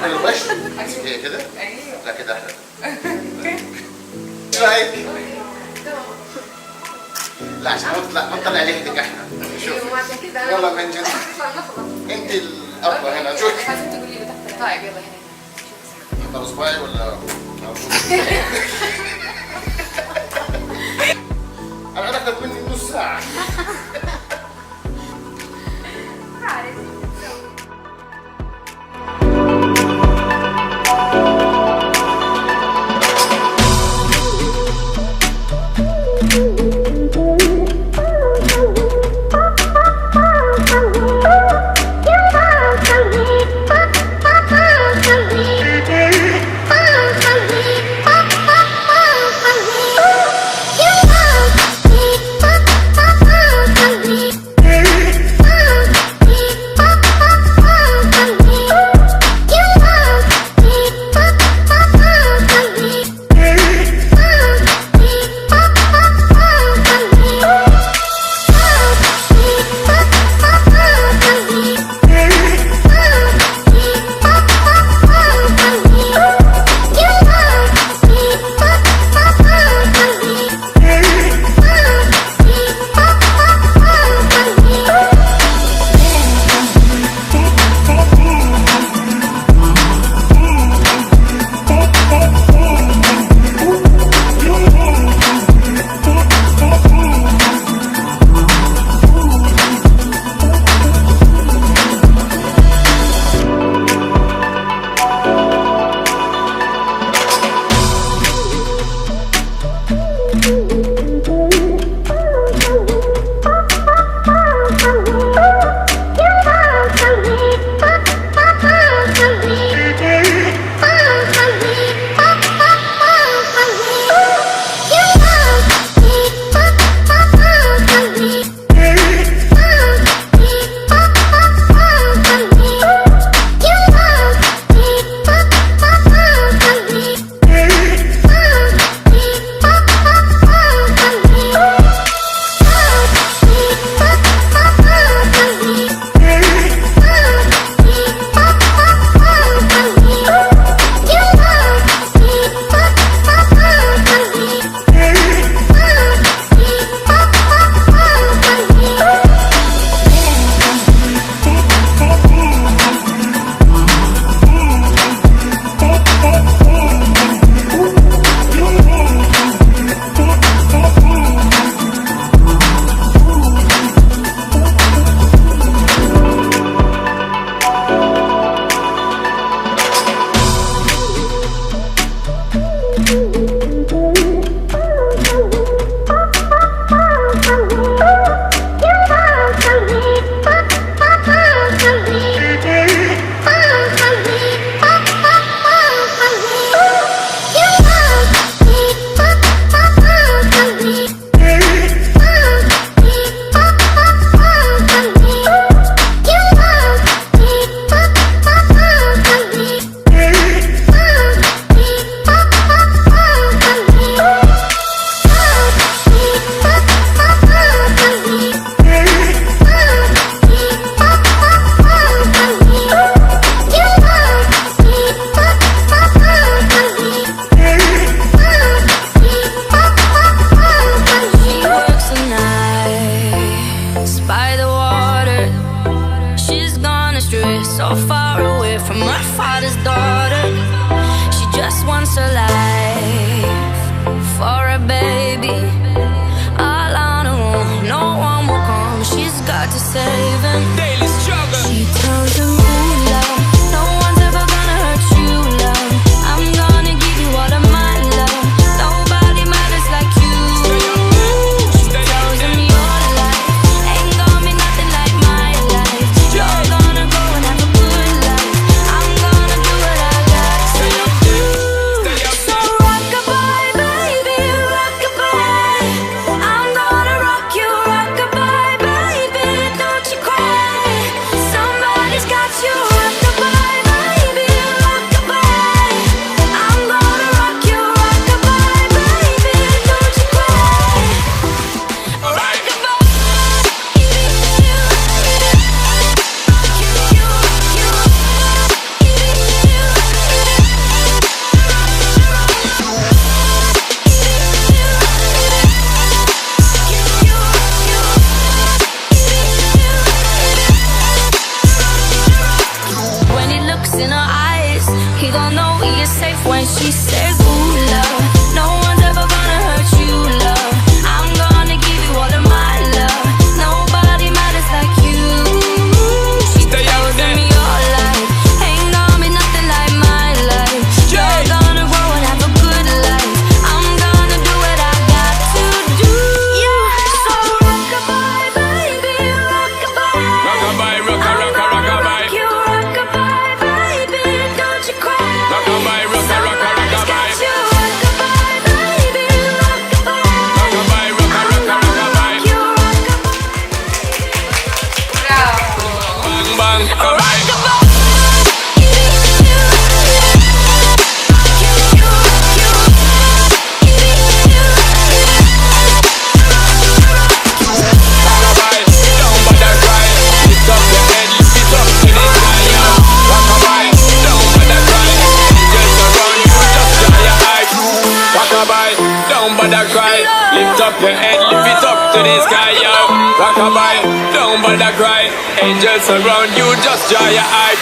نعمل الوش هي كده؟ لا كده احلى. ايه رايك؟ لا عشان ما نطلع عليه هيك احنا. شوف والله من جد انت الابله هنا. شوف لازم تقولي لي تحت. طيب يلا هنا. احط اصبعي ولا انا اخذت مني نص ساعه. so far away from her father's daughter. She just wants a life for a baby, all on her own, no one will come. She's got to save him. Daily struggle. She tells him, ooh, love, no one's ever gonna hurt you, love. I'm gonna give you all of my love. Nobody matters like you. She tells him your life ain't gonna be nothing like my life. You're gonna go and have a good life. I'm gonna do what I got to do. So rock-a-bye, baby, rock-a-bye. I'm gonna rock you, rock-a-bye, baby. Don't you cry. looks in her eyes. He don't know he is safe when she says, ooh, love, no one's ever gonna hurt you, love. I'm gonna give you all of my love. Nobody matters like you. She tells me your life ain't gonna be nothing like my life. You're gonna grow and have a good life. I'm gonna do what I got to do. So rockabye, baby, rockabye. Rockabye, rocka, rocka, rockabye. You rockabye, baby, don't you cry. Rockabye, rocka, rocka, rockabye. You rockabye, baby, rockabye. Rockabye, rocka, rocka, rockabye. You rockabye. Bang, bang, rockabye. Rockabye, don't bother cry. Lift up your head, lift it up to the sky, yo. Rockabye, don't bother cry. Angels around you, just dry your eye. Rockabye, don't bother cry. Lift up your head, lift it up to the sky, yo. Rockabye, don't bother cry. Angels around you, just dry your eye.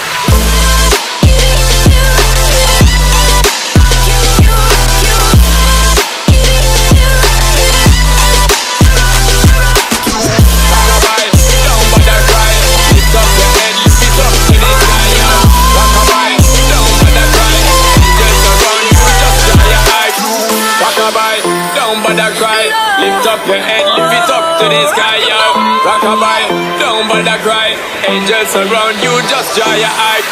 Rockabye, don't bother cry. Lift up your head, lift it up to the sky, yo. Rockabye, don't bother cry. Angels around you, just dry your eye. Rockabye, don't bother cry. Lift up your head, lift it up to the sky, yo. Rockabye, don't bother cry. Angels around you, just dry your eye.